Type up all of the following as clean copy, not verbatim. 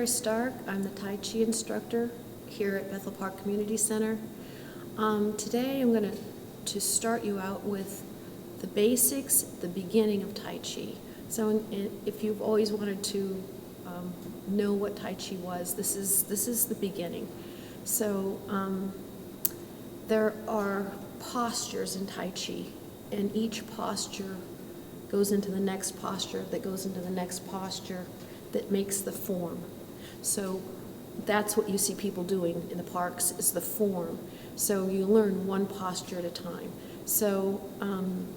Mary Stark. I'm the Tai Chi instructor here at Bethel Park Community Center. Today I'm going to start you out with the basics, the beginning of Tai Chi. So if you've always wanted to know what Tai Chi was, this is the beginning. So there are postures in Tai Chi, and each posture goes into the next posture, that goes into the next posture, that makes the form. So that's what you see people doing in the parks, is the form. So you learn one posture at a time. So I'm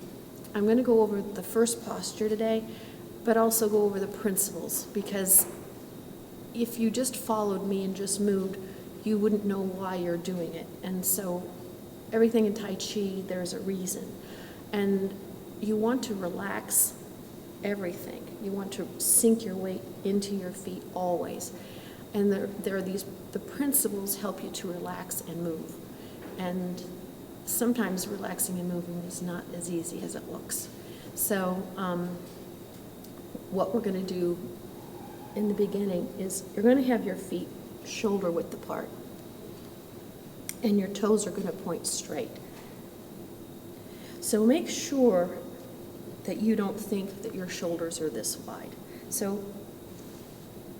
going to go over the first posture today, but also go over the principles, because if you just followed me and just moved, you wouldn't know why you're doing it. And so everything in Tai Chi, there's a reason. And you want to relax everything. You want to sink your weight into your feet always. And there are the principles help you to relax and move. And sometimes relaxing and moving is not as easy as it looks. So what we're going to do in the beginning is you're going to have your feet shoulder width apart, and your toes are going to point straight. So make sure that you don't think that your shoulders are this wide. So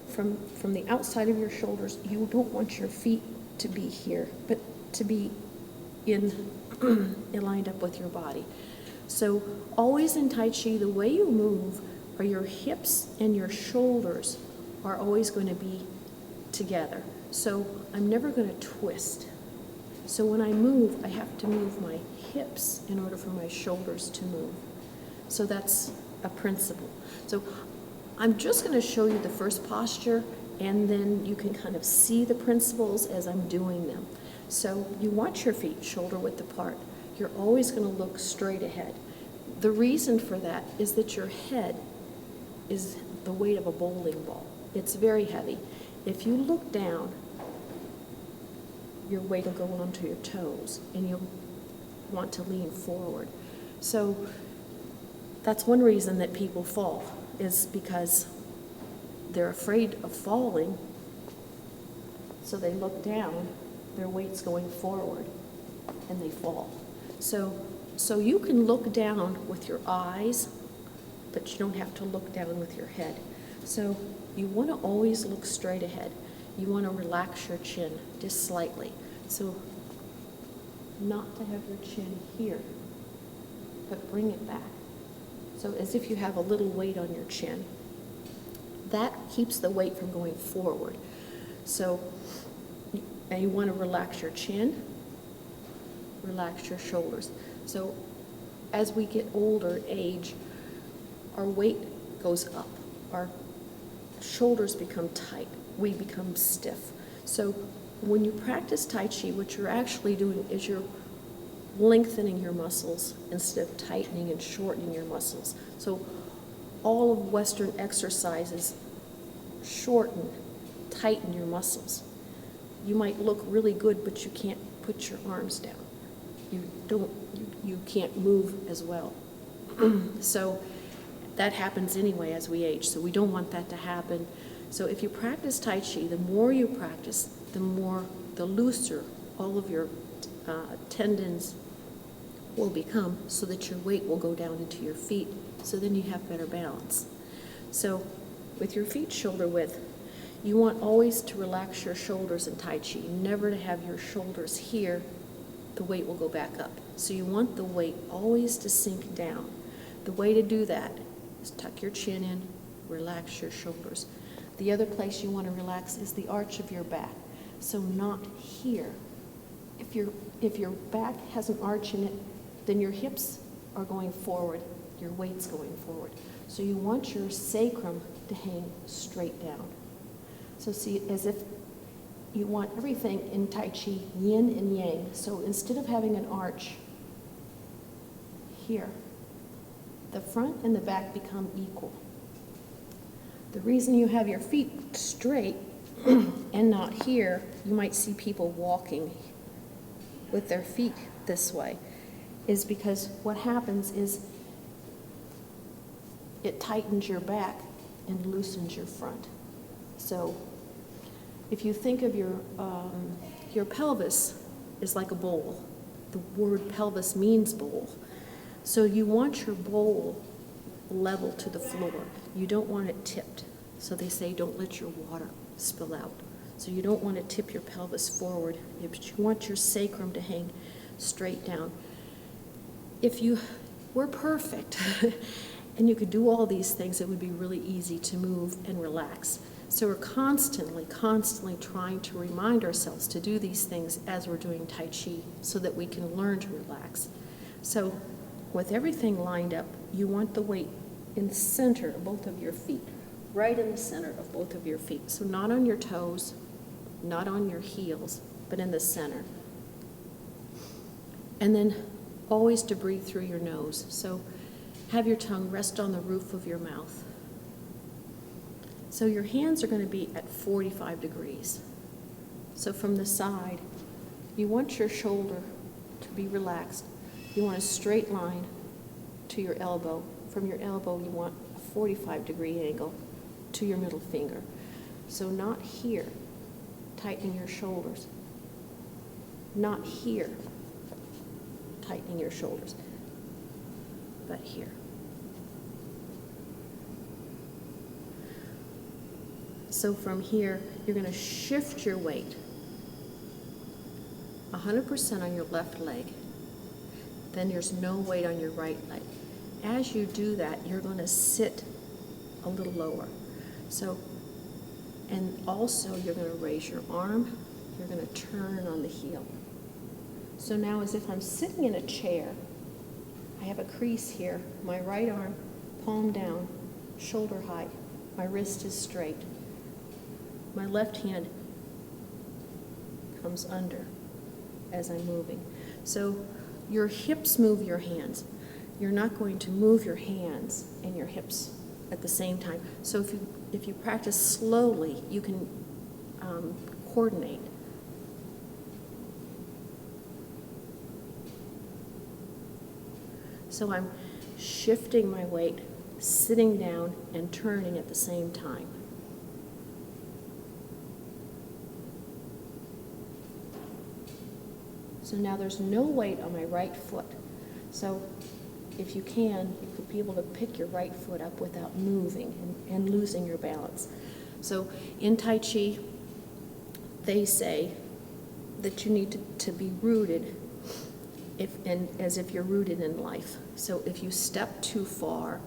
from the outside of your shoulders, you don't want your feet to be here, but to be lined up with your body. So always in Tai Chi, the way you move are your hips and your shoulders are always going to be together. So I'm never going to twist. So when I move, I have to move my hips in order for my shoulders to move. So that's a principle. So I'm just going to show you the first posture, and then you can kind of see the principles as I'm doing them. So you want your feet shoulder width apart. You're always going to look straight ahead. The reason for that is that your head is the weight of a bowling ball. It's very heavy. If you look down, your weight will go onto your toes, and you'll want to lean forward. So that's one reason that people fall, is because they're afraid of falling, so they look down, their weight's going forward, and they fall. So you can look down with your eyes, but you don't have to look down with your head. So you want to always look straight ahead. You want to relax your chin just slightly. So not to have your chin here, but bring it back. So as if you have a little weight on your chin. That keeps the weight from going forward. So and you want to relax your chin, relax your shoulders. So as we get older, age, our weight goes up. Our shoulders become tight. We become stiff. So when you practice Tai Chi, what you're actually doing is you're lengthening your muscles instead of tightening and shortening your muscles. So all of Western exercises shorten, tighten your muscles. You might look really good, but you can't put your arms down. You can't move as well. So that happens anyway as we age, so we don't want that to happen. So if you practice Tai Chi, the more you practice, the looser all of your tendons will become, so that your weight will go down into your feet, so then you have better balance. So with your feet shoulder width, you want always to relax your shoulders in Tai Chi, never to have your shoulders here. The weight will go back up. So you want the weight always to sink down. The way to do that is tuck your chin in, relax your shoulders. The other place you want to relax is the arch of your back. So not here. If your back has an arch in it, then your hips are going forward, your weight's going forward. So you want your sacrum to hang straight down. So see, as if you want everything in Tai Chi yin and yang. So instead of having an arch here, the front and the back become equal. The reason you have your feet straight and not here, you might see people walking with their feet this way, is because what happens is it tightens your back and loosens your front. So if you think of your pelvis is like a bowl. The word pelvis means bowl. So you want your bowl level to the floor. You don't want it tipped. So they say don't let your water spill out. So you don't want to tip your pelvis forward, but you want your sacrum to hang straight down. If you were perfect and you could do all these things, it would be really easy to move and relax. So we're constantly trying to remind ourselves to do these things as we're doing Tai Chi so that we can learn to relax. So with everything lined up, you want the weight in the center of both of your feet, right in the center of both of your feet. So not on your toes, not on your heels, but in the center. And then always to breathe through your nose. So have your tongue rest on the roof of your mouth. So your hands are going to be at 45 degrees. So from the side, you want your shoulder to be relaxed. You want a straight line to your elbow. From your elbow, you want a 45-degree angle to your middle finger. So not here, tightening your shoulders. Not here, tightening your shoulders, but here. So from here, you're going to shift your weight 100% on your left leg. Then there's no weight on your right leg. As you do that, you're going to sit a little lower. So, and also you're going to raise your arm. You're going to turn on the heel. So now as if I'm sitting in a chair, I have a crease here. My right arm, palm down, shoulder height. My wrist is straight. My left hand comes under as I'm moving. So your hips move your hands. You're not going to move your hands and your hips at the same time. So if you practice slowly, you can coordinate. So I'm shifting my weight, sitting down and turning at the same time. So now there's no weight on my right foot. So if you can, you could be able to pick your right foot up without moving and losing your balance. So in Tai Chi, they say that you need to be rooted as if you're rooted in life. So if you step too far,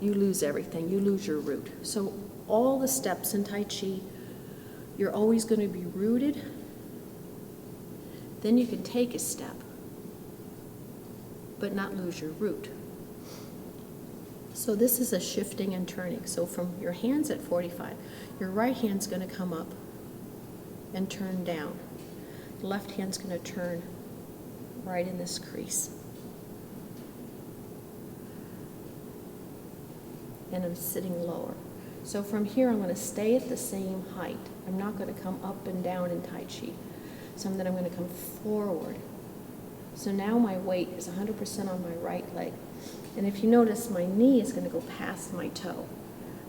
you lose everything. You lose your root. So all the steps in Tai Chi, you're always going to be rooted. Then you can take a step, but not lose your root. So this is a shifting and turning. So from your hands at 45, your right hand's going to come up and turn down. The left hand's going to turn right in this crease. And I'm sitting lower. So from here, I'm going to stay at the same height. I'm not going to come up and down in Tai Chi. So then I'm going to come forward. So now my weight is 100% on my right leg. And if you notice, my knee is going to go past my toe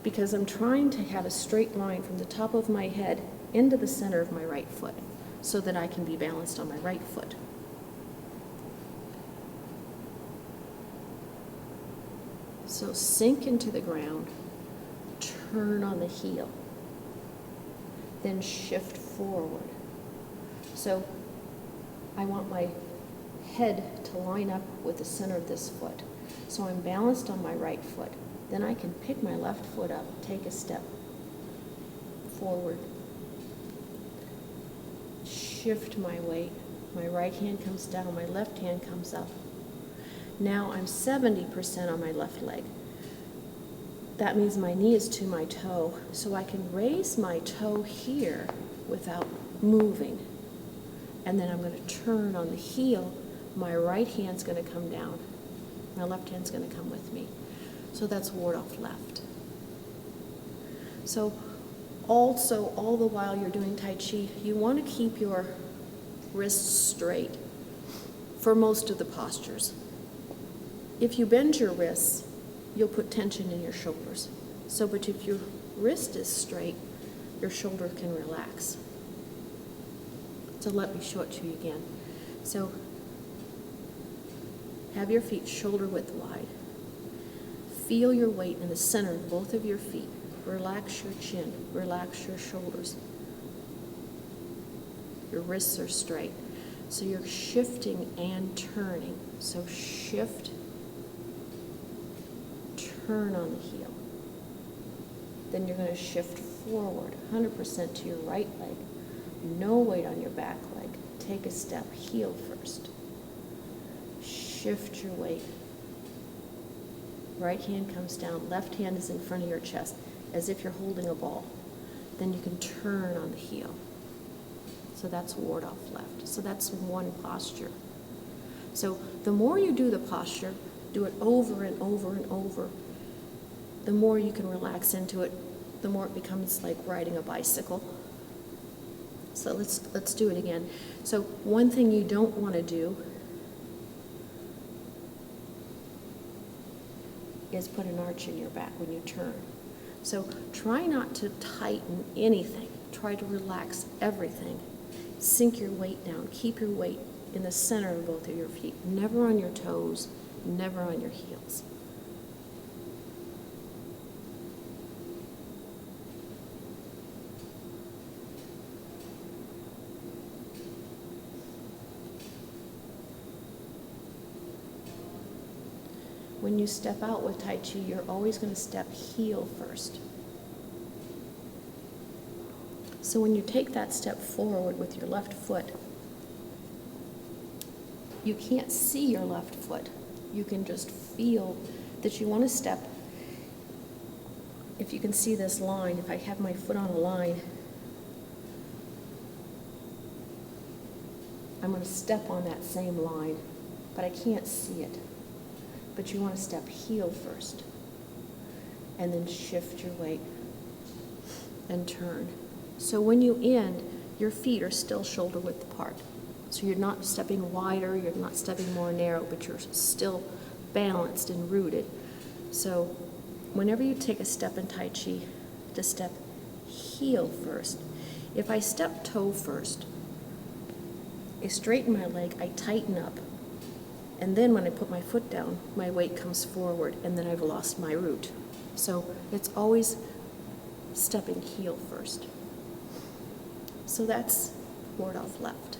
because I'm trying to have a straight line from the top of my head into the center of my right foot so that I can be balanced on my right foot. So sink into the ground, turn on the heel, then shift forward. So I want my head to line up with the center of this foot. So I'm balanced on my right foot. Then I can pick my left foot up, take a step forward, shift my weight. My right hand comes down, my left hand comes up. Now I'm 70% on my left leg. That means my knee is to my toe, so I can raise my toe here without moving. And then I'm going to turn on the heel. My right hand's going to come down. My left hand's going to come with me. So that's ward off left. So also, all the while you're doing Tai Chi, you want to keep your wrists straight for most of the postures. If you bend your wrists, you'll put tension in your shoulders. So, but if your wrist is straight, your shoulder can relax. So let me show it to you again. So have your feet shoulder width wide. Feel your weight in the center of both of your feet. Relax your chin, relax your shoulders. Your wrists are straight. So you're shifting and turning. So shift, turn on the heel. Then you're going to shift forward 100% to your right leg. No weight on your back leg. Take a step, heel first. Shift your weight. Right hand comes down, left hand is in front of your chest, as if you're holding a ball. Then you can turn on the heel. So that's ward off left. So that's one posture. So the more you do the posture, do it over and over and over, the more you can relax into it, the more it becomes like riding a bicycle. So let's do it again. So one thing you don't want to do is put an arch in your back when you turn. So try not to tighten anything. Try to relax everything. Sink your weight down. Keep your weight in the center of both of your feet. Never on your toes, never on your heels. When you step out with Tai Chi, you're always going to step heel first. So when you take that step forward with your left foot, you can't see your left foot. You can just feel that you want to step. If you can see this line, if I have my foot on a line, I'm going to step on that same line, but I can't see it. But you want to step heel first, and then shift your weight and turn. So when you end, your feet are still shoulder width apart. So you're not stepping wider, you're not stepping more narrow, but you're still balanced and rooted. So whenever you take a step in Tai Chi, to step heel first. If I step toe first, I straighten my leg, I tighten up. And then when I put my foot down, my weight comes forward, and then I've lost my root. So it's always stepping heel first. So that's ward off left.